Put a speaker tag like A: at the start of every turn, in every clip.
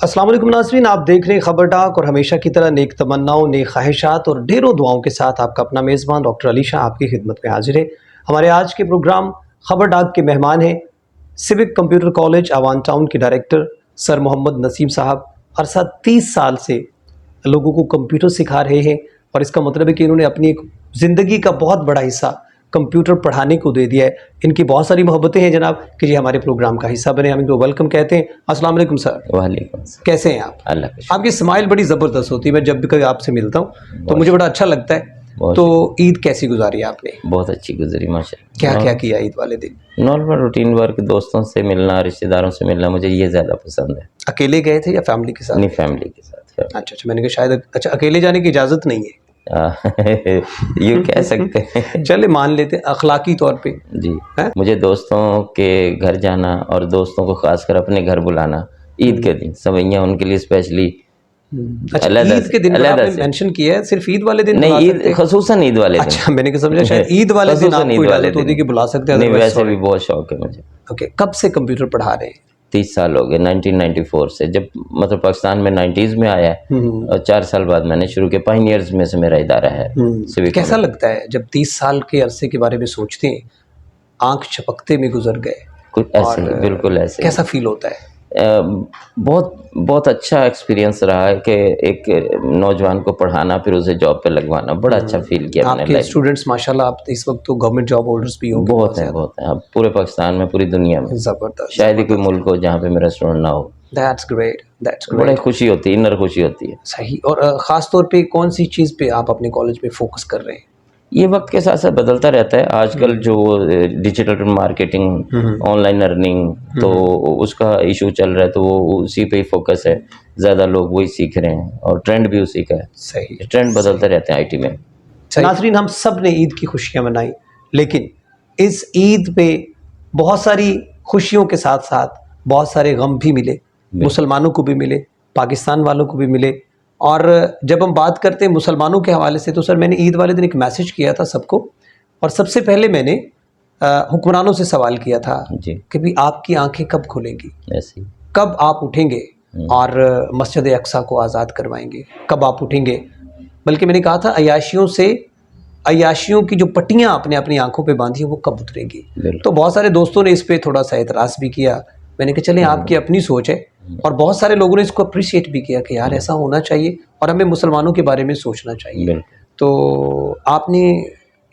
A: अस्सलाम वालेकुम नाज़रीन, आप देख रहे हैं खबर डाक और हमेशा की तरह नेक तमन्नाओं, नेक ख्वाहिशात और ढेरों दुआओं के साथ आपका अपना मेज़बान डॉक्टर अली शाह आपकी खिदमत में हाजिर है। हमारे आज के प्रोग्राम खबर डाक के मेहमान हैं सिविक कंप्यूटर कॉलेज आवान टाउन के डायरेक्टर सर मोहम्मद नसीम साहब। अरसा 30 साल से लोगों को कंप्यूटर सिखा रहे हैं और इसका मतलब है कि इन्होंने अपनी एक ज़िंदगी का बहुत बड़ा हिस्सा कंप्यूटर पढ़ाने को दे दिया है। इनकी बहुत सारी मोहब्बतें हैं जनाब कि ये हमारे प्रोग्राम का हिस्सा बने, हम इनको वेलकम कहते हैं। अस्सलाम वालेकुम सर।
B: वालेकुम सलाम।
A: कैसे हैं आप?
B: अल्लाह का
A: आपकी स्माइल बड़ी ज़बरदस्त होती है, मैं जब भी कभी आपसे मिलता हूँ तो मुझे बड़ा अच्छा लगता है।
B: बहुत
A: तो ईद कैसी गुजारी आपने?
B: बहुत अच्छी गुजरी माशाल्लाह।
A: क्या क्या किया ईद वाले दिन?
B: नॉर्मल रूटीन वर्क, दोस्तों से मिलना, रिश्तेदारों से मिलना, मुझे ये ज़्यादा पसंद है।
A: अकेले गए थे या फैमिली के साथ?
B: अपनी फैमिली के साथ।
A: अच्छा, मैंने कहा शायद अच्छा अकेले जाने की इजाज़त नहीं है।
B: यूँ कह सकते हैं।
A: चले मान लेते हैं अखलाकी तौर पे
B: जी
A: है?
B: मुझे दोस्तों के घर जाना और दोस्तों को खासकर अपने घर बुलाना ईद के दिन, सवैयाँ उनके लिए स्पेशली।
A: अच्छा, ईद के दिन आपने मेंशन किया है, सिर्फ ईद वाले दिन
B: नहीं,
A: बुला
B: ईद
A: सकते हैं?
B: खसूसन ईद वाले दिन।
A: अच्छा, मैंने कहा समझा शायद ईद वाले दिन आपको इजाज़त होती है कि बुला सकते हैं।
B: नहीं, वैसे भी बहुत शौक है मुझे।
A: ओके, कब से कंप्यूटर पढ़ा रहे हैं?
B: 30 साल हो गए, 1994 से, जब मतलब पाकिस्तान में 90s में आया है और 4 साल बाद मैंने शुरू किया। पायनियर्स में से मेरा इदारा है सिविक।
A: कैसा लगता है जब 30 साल के अरसे के बारे में सोचते हैं, आंख झपकते में गुजर गए?
B: कुछ ऐसे ही, बिल्कुल ऐसे।
A: कैसा फील होता है?
B: बहुत बहुत अच्छा एक्सपीरियंस रहा है कि एक नौजवान को पढ़ाना फिर उसे जॉब पे लगवाना, बड़ा अच्छा फील किया मैंने।
A: आपके स्टूडेंट्स माशाल्लाह, आप इस वक्त तो गवर्नमेंट जॉब होल्डर्स भी होंगे।
B: बहुत हैं अब पूरे पाकिस्तान में, पूरी दुनिया में।
A: ज़बरदस्त।
B: शायद ही कोई मुल्क हो जहाँ पे मेरा स्टूडेंट ना हो।
A: दैट्स ग्रेट, दैट्स
B: बड़ी
A: ग्रेट।
B: खुशी होती है, इनर खुशी होती है।
A: सही। और ख़ास तौर पे कौन सी चीज़ पे आप अपने कॉलेज में फोकस कर रहे हैं?
B: ये वक्त के साथ साथ बदलता रहता है। आजकल जो डिजिटल मार्केटिंग, ऑनलाइन अर्निंग, तो उसका इशू चल रहा है, तो वो उसी पे ही फोकस है। ज़्यादा लोग वही सीख रहे हैं और ट्रेंड भी उसी का है।
A: सही।
B: ट्रेंड बदलते रहते हैं आईटी में।
A: नाज़रीन, हम सब ने ईद की खुशियाँ मनाई, लेकिन इस ईद पे बहुत सारी खुशियों के साथ साथ बहुत सारे गम भी मिले। मुसलमानों को भी मिले, पाकिस्तान वालों को भी मिले। और जब हम बात करते हैं मुसलमानों के हवाले से, तो सर मैंने ईद वाले दिन एक मैसेज किया था सबको, और सबसे पहले मैंने हुक्मरानों से सवाल किया था कि भी आपकी आंखें कब खुलेंगी,
B: ऐसी
A: कब आप उठेंगे और मस्जिद अक्सा को आज़ाद करवाएंगे, कब आप उठेंगे। बल्कि मैंने कहा था अय्याशियों की जो पट्टियाँ आपने अपनी आंखों पे बांधी हैं वो कब उतरेंगी। तो बहुत सारे दोस्तों ने इस पे थोड़ा सा एतराज़ भी किया। मैंने कहा चलें, आपकी अपनी सोच है, और बहुत सारे लोगों ने इसको अप्रिशिएट भी किया कि यार ऐसा होना चाहिए और हमें मुसलमानों के बारे में सोचना चाहिए। तो आपने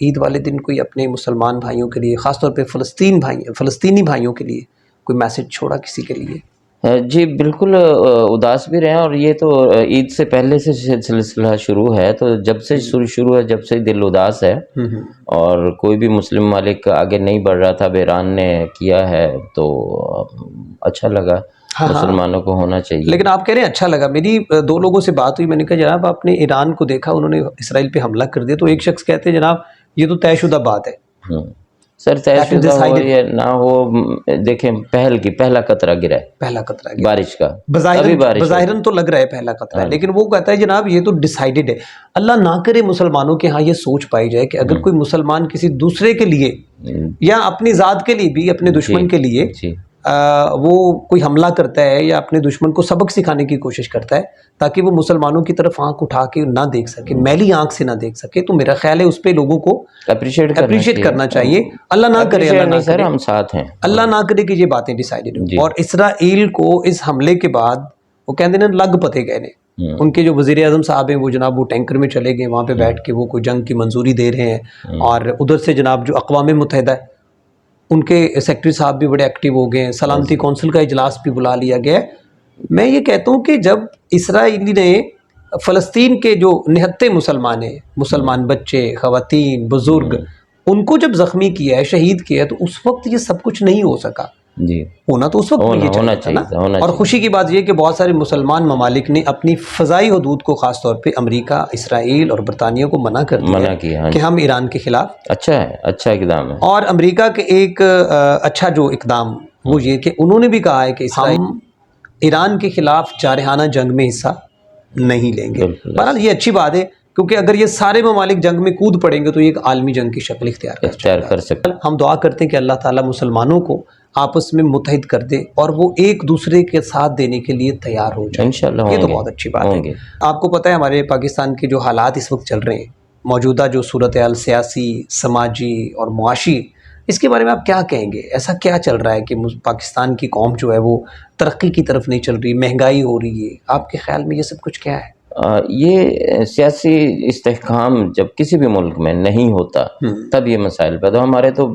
A: ईद वाले दिन कोई अपने मुसलमान भाइयों के लिए, ख़ास तौर पे फ़लस्तीनी भाइयों के लिए कोई मैसेज छोड़ा किसी के लिए?
B: जी बिल्कुल, उदास भी रहे हैं। और ये तो ईद से पहले से सिलसिला शुरू है, तो जब से शुरू है जब से दिल उदास है। और कोई भी मुस्लिम मालिक आगे नहीं बढ़ रहा था, अब ईरान ने किया है तो अच्छा लगा। हाँ, मुसलमानों को होना चाहिए।
A: लेकिन आप कह रहे हैं अच्छा लगा। मेरी 2 लोगों से बात हुई, मैंने कहा जनाब आपने ईरान को देखा, उन्होंने इसराइल पे हमला कर दिया, तो एक शख्स कहते हैं जनाब ये तो तयशुदा बात है।
B: सर तयशुदा हो या ना हो, देखें पहला कतरा गिरा है,
A: पहला कतरा गिरा
B: बारिश का।
A: बज़ाहिरन तो लग रहा है पहला कतरा है, लेकिन वो कहता है जनाब ये तो डिसाइडेड है। अल्लाह ना करे मुसलमानों के यहाँ ये सोच पाई जाए कि अगर कोई मुसलमान किसी दूसरे के लिए या अपनी ज़ात के लिए भी, अपने दुश्मन के लिए वो कोई हमला करता है या अपने दुश्मन को सबक सिखाने की कोशिश करता है ताकि वो मुसलमानों की तरफ आंख उठा के ना देख सके, मैली आंख से ना देख सके, तो मेरा ख्याल है उस पे लोगों को अप्रिशिएट करना चाहिए। अल्लाह ना करे,
B: सर हम साथ हैं,
A: अल्लाह ना करे कि ये बातें डिसाइडेड हो। और इसराइल को इस हमले के बाद वो कहते हैं लग पते गए ने, उनके जो वज़ीर आज़म साहब हैं वो जनाब वो टैंकर में चले गए, वहाँ पे बैठ के वो कोई जंग की मंजूरी दे रहे हैं। और उधर से जनाब जो अक़वाम मुत्तहिदा है उनके सेक्रेटरी साहब भी बड़े एक्टिव हो गए हैं, सलामती कौंसिल का इजलास भी बुला लिया गया है। मैं ये कहता हूँ कि जब इसराइली ने फ़लस्तीन के जो निहत्ते मुसलमान हैं, मुसलमान बच्चे, ख़वातीन, बुज़ुर्ग, उनको जब ज़ख्मी किया है, शहीद किया है, तो उस वक्त ये सब कुछ नहीं हो सका।
B: जी
A: होना तो उस वक्त ये
B: होना
A: चाहिए था। और खुशी की बात यह कि बहुत सारे मुसलमान ममालिक ने अपनी फ़ज़ाई हदूद को, ख़ास तौर पे अमेरिका, इसराइल और बरतानिया को मना कर दिया कि हम ईरान के ख़िलाफ़।
B: अच्छा है, अच्छा इक़दाम है।
A: और अमेरिका के एक अच्छा जो इक़दाम वो ये कि उन्होंने भी कहा है कि हम ईरान के ख़िलाफ़ जारहाना जंग में हिस्सा नहीं लेंगे। बहरहाल ये अच्छी बात है, क्योंकि अगर ये सारे ममालिक जंग में कूद पड़ेंगे तो ये एक आलमी जंग की शक्ल इख्तियार कर सकते हैं। हम दुआ करते हैं कि अल्लाह ताला मुसलमानों को आपस में मुत्तहिद कर दे और वो एक दूसरे के साथ देने के लिए तैयार हो जाए।
B: इंशाल्लाह
A: ये तो
B: होंगे,
A: बहुत अच्छी बात
B: होंगे।
A: है। आपको पता है हमारे पाकिस्तान के जो हालात इस वक्त चल रहे हैं, मौजूदा जो सूरत हाल सियासी, समाजी और मुआशी, इसके बारे में आप क्या कहेंगे? ऐसा क्या चल रहा है कि पाकिस्तान की कौम जो है वो तरक्की की तरफ नहीं चल रही, महंगाई हो रही है? आपके ख्याल में ये सब कुछ क्या है?
B: ये सियासी इस्तेहकाम जब किसी भी मुल्क में नहीं होता तब ये मसाइल पैदा। हमारे तो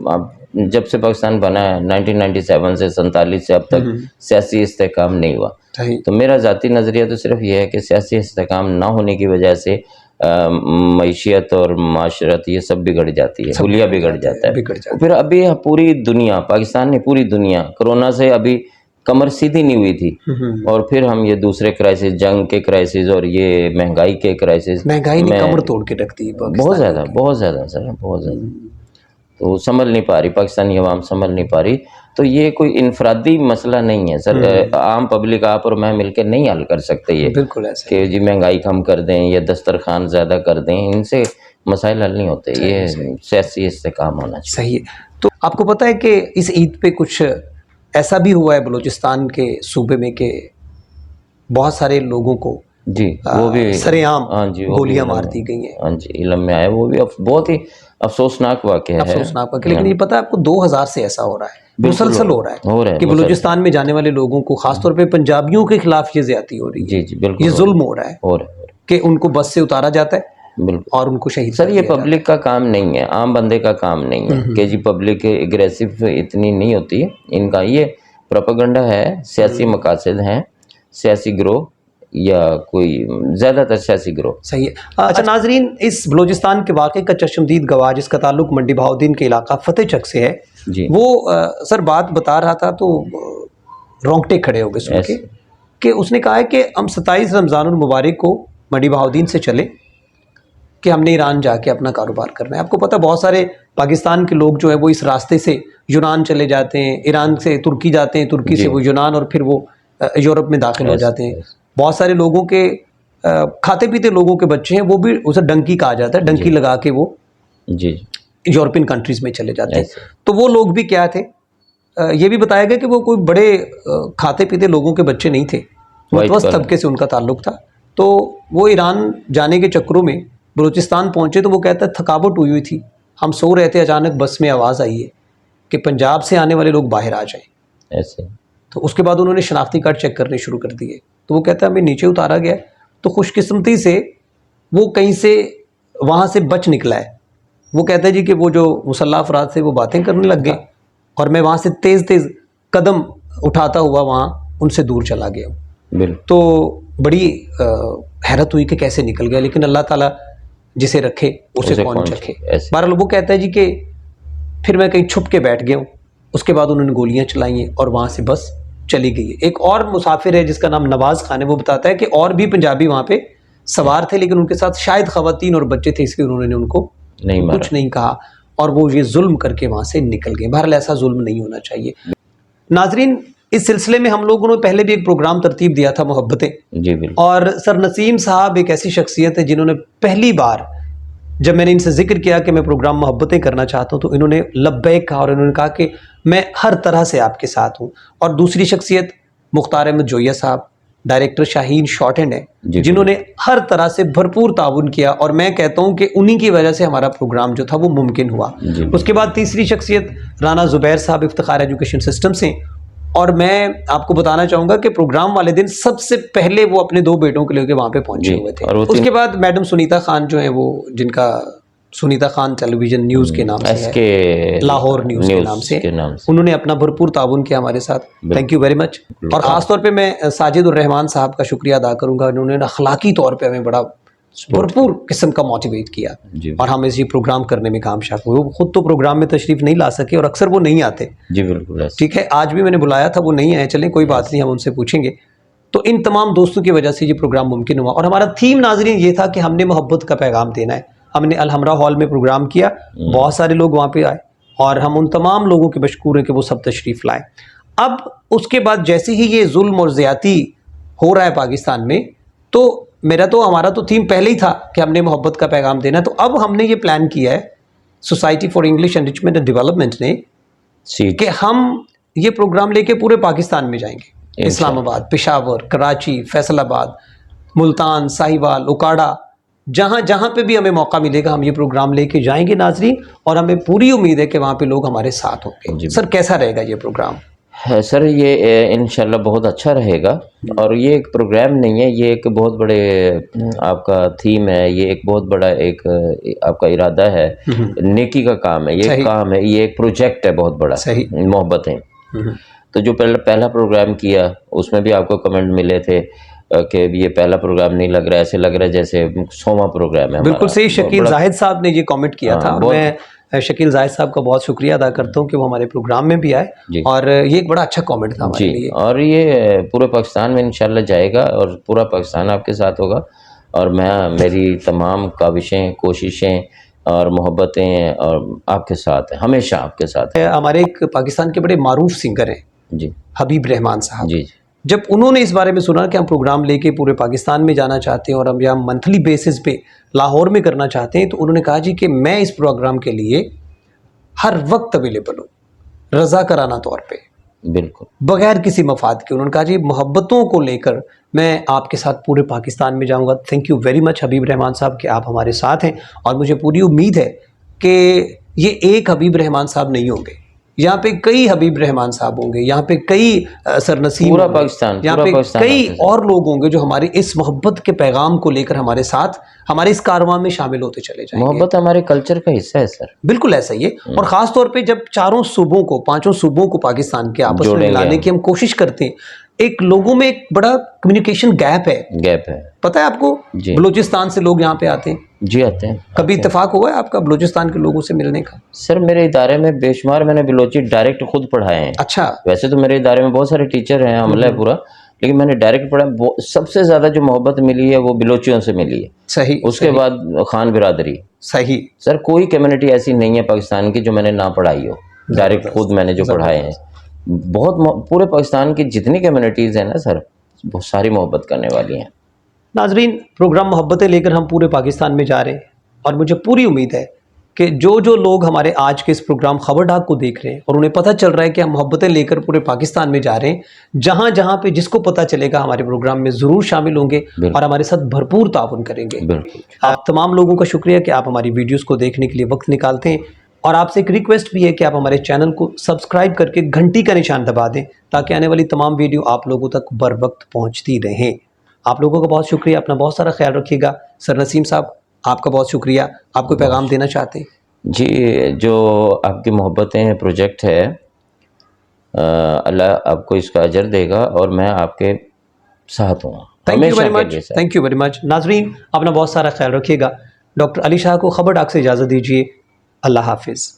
B: जब से पाकिस्तान बना है 1997 से 47 से अब तक सियासी इस्तेहकाम नहीं हुआ। तो मेरा ज़ाती नज़रिया तो सिर्फ ये है कि सियासी इस्तेहकाम ना होने की वजह से मईशियत और माशरत ये सब बिगड़ जाती है, हुलिया बिगड़ जाता है। फिर अभी पूरी दुनिया, पाकिस्तान ने पूरी दुनिया कोरोना से अभी कमर सीधी नहीं हुई थी और फिर हम ये दूसरे क्राइसिस, जंग के क्राइसिस और ये महंगाई के क्राइसिस,
A: महंगाई ने कमर तोड़ के रख दी
B: बहुत ज़्यादा सर, बहुत ज़्यादा। तो संभल नहीं पा रही, पाकिस्तानी अवाम संभल नहीं पा रही। तो ये कोई इनफरादी मसला नहीं है सर, आम पब्लिक आप और मैं मिलकर नहीं हल कर सकते ये।
A: बिल्कुल ऐसा
B: कि जी महंगाई कम कर दें या दस्तरखान ज़्यादा कर दें, इनसे मसाइल हल नहीं होते। ये सियासी इस्तेहकाम होना चाहिए।
A: सही है। तो आपको पता है कि इस ईद पे कुछ ऐसा भी हुआ है बलूचिस्तान के सूबे में कि बहुत सारे लोगों को
B: जी वो भी
A: सरेआम
B: हाँ जी
A: गोलियां मार दी गई हैं।
B: हाँ जी, इल्म में आया। वो भी बहुत ही अफसोसनाक वाक़या है।
A: अफसोसनाक वाक़या। लेकिन ये पता है आपको 2000 से ऐसा हो रहा है, मुसलसल हो रहा है कि बलूचिस्तान में जाने वाले लोगों को, खासतौर पे पंजाबियों के खिलाफ ये ज्यादती हो रही है।
B: जी जी बिल्कुल,
A: ये जुल्म हो रहा है कि उनको बस से उतारा जाता है
B: बिल्कुल
A: और उनको शहीद
B: सर। ये पब्लिक का काम नहीं है, आम बंदे का काम नहीं है कि जी पब्लिक एग्रेसिव इतनी नहीं होती है। इनका ये प्रोपेगेंडा है, सियासी मकासद हैं, सियासी ग्रोह या कोई ज़्यादातर सियासी ग्रोह।
A: सही है। अच्छा नाजरीन, इस बलूचिस्तान के वाक़े का चश्मदीद गवाह जिसका ताल्लुक मंडी बहाउद्दीन के इलाका फतेह चक से है
B: जी,
A: वो सर बात बता रहा था तो रोंगटे खड़े हो गए सुन के कि उसने कहा है कि हम 27 रमज़ानुल मुबारक को मंडी बहाउद्दीन से चले कि हमने ईरान जाके अपना कारोबार करना है। आपको पता बहुत सारे पाकिस्तान के लोग जो है वो इस रास्ते से यूनान चले जाते हैं, ईरान से तुर्की जाते हैं, तुर्की से वो यूनान और फिर वो यूरोप में दाखिल हो जाते हैं। बहुत सारे लोगों के खाते पीते लोगों के बच्चे हैं वो भी उसे डंकी कहा जाता है, डंकी लगा के वो
B: जी
A: यूरोपियन कंट्रीज में चले जाते हैं। तो वो लोग भी क्या थे, ये भी बताया गया कि वो कोई बड़े खाते पीते लोगों के बच्चे नहीं थे, मुतवस्सित तबके से उनका ताल्लुक था। तो वो ईरान जाने के चक्करों में बलूचिस्तान पहुंचे तो वो कहता है थकावट हुई थी, हम सो रहे थे, अचानक बस में आवाज़ आई है कि पंजाब से आने वाले लोग बाहर आ जाएं।
B: ऐसे
A: तो उसके बाद उन्होंने शनाख्ती कार्ड चेक करने शुरू कर दिए। तो वो कहता है हमें नीचे उतारा गया, तो खुशकिस्मती से वो कहीं से वहाँ से बच निकला है। वो कहता है जी कि वो जो मुसल्ला अफराद से वो बातें करने लग गए और मैं वहाँ से तेज़ तेज़ कदम उठाता हुआ वहाँ उनसे दूर चला गया। तो बड़ी हैरत हुई कि कैसे निकल गया, लेकिन अल्लाह ताला जिसे रखे उसे कौन चखे। बहरहाल वो कहता है जी कि फिर मैं कहीं छुप के बैठ गया हूँ। उसके बाद उन्होंने गोलियाँ चलाई हैं और वहाँ से बस चली गई है। एक और मुसाफिर है जिसका नाम नवाज खान है, वो बताता है कि और भी पंजाबी वहाँ पे सवार थे लेकिन उनके साथ शायद ख़वातीन और बच्चे थे, इसलिए उन्होंने उनको कुछ नहीं कहा और वो ये जुल्म करके वहाँ से निकल गए। बहरहाल ऐसा जुल्म नहीं होना चाहिए। नाजरीन, इस सिलसिले में हम लोगों ने पहले भी एक प्रोग्राम तरतीब दिया था, मोहब्बतें जी बिल्कुल। और सर नसीम साहब एक ऐसी शख्सियत है जिन्होंने पहली बार जब मैंने इनसे जिक्र किया कि मैं प्रोग्राम मोहब्बतें करना चाहता हूँ तो इन्होंने लब्बैक कहा और इन्होंने कहा कि मैं हर तरह से आपके साथ हूँ। और दूसरी शख्सियत मुख्तार अहमद जोया साहब, डायरेक्टर शाहीन शॉर्ट हैंड है, जिन्होंने हर तरह से भरपूर ताउन किया और मैं कहता हूँ कि उन्हीं की वजह से हमारा प्रोग्राम जो था वो मुमकिन हुआ। उसके बाद तीसरी शख्सियत राना जुबैर साहब इफ्तिखार एजुकेशन सिस्टम से, और मैं आपको बताना चाहूँगा कि प्रोग्राम वाले दिन सबसे पहले वो अपने 2 बेटों को लेकर वहाँ पे पहुँचे हुए थे। उसके बाद मैडम सुनीता खान जो है वो, जिनका सुनीता खान टेलीविजन न्यूज़ के नाम से है, लाहौर न्यूज़ के नाम से, उन्होंने अपना भरपूर ताउन किया हमारे साथ। Thank you very much. और ख़ासतौर पे मैं साजिद उर रहमान साहब का शुक्रिया अदा करूँगा, उन्होंने अखलाकी तौर पर हमें बड़ा भरपूर किस्म का मोटिवेट किया और हम इसी प्रोग्राम करने में कामयाब हुए। वो खुद तो प्रोग्राम में तशरीफ़ नहीं ला सके और अक्सर वो नहीं आते जी बिल्कुल, ठीक है। आज भी मैंने बुलाया था, वो नहीं आए, चलें कोई बात नहीं, हम उनसे पूछेंगे। तो इन तमाम दोस्तों की वजह से ये प्रोग्राम मुमकिन हुआ और हमारा थीम नाजरीन ये था कि हमने मोहब्बत का पैगाम देना है। हमने अलहमरा हॉल में प्रोग्राम किया, बहुत सारे लोग वहाँ पे आए और हम उन तमाम लोगों के मशकूर हैं कि वो सब तशरीफ़ लाएँ। अब उसके बाद जैसे ही ये जुल्म और ज़्यादती हो रहा है पाकिस्तान में, तो हमारा तो थीम पहले ही था कि हमने मोहब्बत का पैगाम देना। तो अब हमने ये प्लान किया है society for English enrichment and development ने कि हम ये प्रोग्राम लेके पूरे पाकिस्तान में जाएंगे, इस्लामाबाद, पेशावर, कराची, फैसलाबाद, मुल्तान, साहिवाल, उकाड़ा, जहाँ जहाँ पे भी हमें मौका मिलेगा हम ये प्रोग्राम लेके जाएंगे नाजरीन, और हमें पूरी उम्मीद है कि वहाँ पे लोग हमारे साथ होंगे। सर कैसा रहेगा ये प्रोग्राम?
B: है सर, ये इंशाल्लाह बहुत अच्छा रहेगा, और ये एक प्रोग्राम नहीं है, ये एक बहुत बड़े आपका थीम है, ये एक बहुत बड़ा एक आपका इरादा है, नेकी का काम है, ये काम है, ये एक प्रोजेक्ट है बहुत बड़ा, मोहब्बतें। तो जो पहला प्रोग्राम किया उसमें भी आपको कमेंट मिले थे कि ये पहला प्रोग्राम नहीं लग रहा है, ऐसे लग रहा है जैसे 100वां प्रोग्राम है।
A: बिल्कुल सही, शकील जाहिद साहब ने ये कमेंट किया था। मैं शकील जाहिद साहब का बहुत शुक्रिया अदा करता हूँ कि वो हमारे प्रोग्राम में भी आए, और ये एक बड़ा अच्छा कमेंट था हमारे लिए।
B: और ये पूरे पाकिस्तान में इंशाल्लाह जाएगा, और पूरा पाकिस्तान आपके साथ होगा, और मेरी तमाम काविशें, कोशिशें और मोहब्बतें और आपके साथ हैं, हमेशा आपके साथ हैं।
A: हमारे एक पाकिस्तान के बड़े मारूफ सिंगर हैं
B: जी,
A: हबीब रहमान साहब।
B: जी,
A: जब उन्होंने इस बारे में सुना कि हम प्रोग्राम लेके पूरे पाकिस्तान में जाना चाहते हैं और हम यहाँ मंथली बेसिस पे लाहौर में करना चाहते हैं, तो उन्होंने कहा जी कि मैं इस प्रोग्राम के लिए हर वक्त अवेलेबल हूँ, रज़ा कराना तौर पे,
B: बिल्कुल
A: बगैर किसी मफाद के। उन्होंने कहा जी मोहब्बतों को लेकर मैं आपके साथ पूरे पाकिस्तान में जाऊँगा। थैंक यू वेरी मच हबीब रहमान साहब कि आप हमारे साथ हैं, और मुझे पूरी उम्मीद है कि ये एक हबीब रहमान साहब नहीं होंगे, यहाँ पे कई हबीब रहमान साहब होंगे, यहाँ पे कई सरनसीम,
B: पूरा पाकिस्तान,
A: यहाँ पे कई और लोग होंगे जो हमारे इस मोहब्बत के पैगाम को लेकर हमारे साथ हमारे इस कारवां में शामिल होते चले जाएंगे।
B: मोहब्बत हमारे कल्चर का हिस्सा है सर।
A: बिल्कुल ऐसा ही है, और ख़ास तौर पे जब चारों सूबों को, पांचों सूबों को पाकिस्तान के आपस में मिलाने की हम कोशिश करते हैं, एक लोगों में एक बड़ा कम्युनिकेशन गैप है। पता है आपको, बलूचिस्तान से लोग यहाँ पे आते हैं।
B: जी, आते हैं।
A: कभी इत्तेफाक हुआ है आपका बलूचिस्तान के लोगों से मिलने का?
B: सर मेरे इदारे में बेशुमार मैंने बलोची डायरेक्ट खुद पढ़ाए हैं।
A: अच्छा।
B: वैसे तो मेरे इदारे में बहुत सारे टीचर हैं, अमला है पूरा, लेकिन मैंने डायरेक्ट पढ़ा। सबसे ज्यादा जो मोहब्बत मिली है वो बलोचियों से मिली है।
A: सही।
B: उसके बाद खान बिरादरी।
A: सही
B: सर, कोई कम्युनिटी ऐसी नहीं है पाकिस्तान की जो मैंने ना पढ़ाई हो, डायरेक्ट खुद मैंने जो पढ़ाए हैं। बहुत पूरे पाकिस्तान की जितनी कम्युनिटीज़ हैं ना सर, बहुत सारी मोहब्बत करने वाली हैं।
A: नाजरीन, प्रोग्राम मोहब्बतें लेकर हम पूरे पाकिस्तान में जा रहे हैं, और मुझे पूरी उम्मीद है कि जो जो लोग हमारे आज के इस प्रोग्राम खबर डाक को देख रहे हैं और उन्हें पता चल रहा है कि हम मोहब्बतें लेकर पूरे पाकिस्तान में जा रहे हैं, जहाँ जहाँ पे जिसको पता चलेगा हमारे प्रोग्राम में ज़रूर शामिल होंगे और हमारे साथ भरपूर ताउन करेंगे। आप तमाम लोगों का शुक्रिया कि आप हमारी वीडियोज़ को देखने के लिए वक्त निकालते हैं, और आपसे एक रिक्वेस्ट भी है कि आप हमारे चैनल को सब्सक्राइब करके घंटी का निशान दबा दें, ताकि आने वाली तमाम वीडियो आप लोगों तक बर वक्त पहुँचती रहें। आप लोगों का बहुत शुक्रिया, अपना बहुत सारा ख्याल रखिएगा। सर नसीम साहब, आपका बहुत शुक्रिया। आपको पैगाम देना चाहते हैं?
B: जी, जो आपकी मोहब्बतें प्रोजेक्ट है, अल्लाह आपको इसका अजर देगा, और मैं आपके साथ हूँ।
A: Thank you very much, thank you very much. नाजरीन, अपना बहुत सारा ख्याल रखिएगा। डॉक्टर अली शाह को खबर डाक से इजाज़त दीजिए। अल्लाह हाफिज़।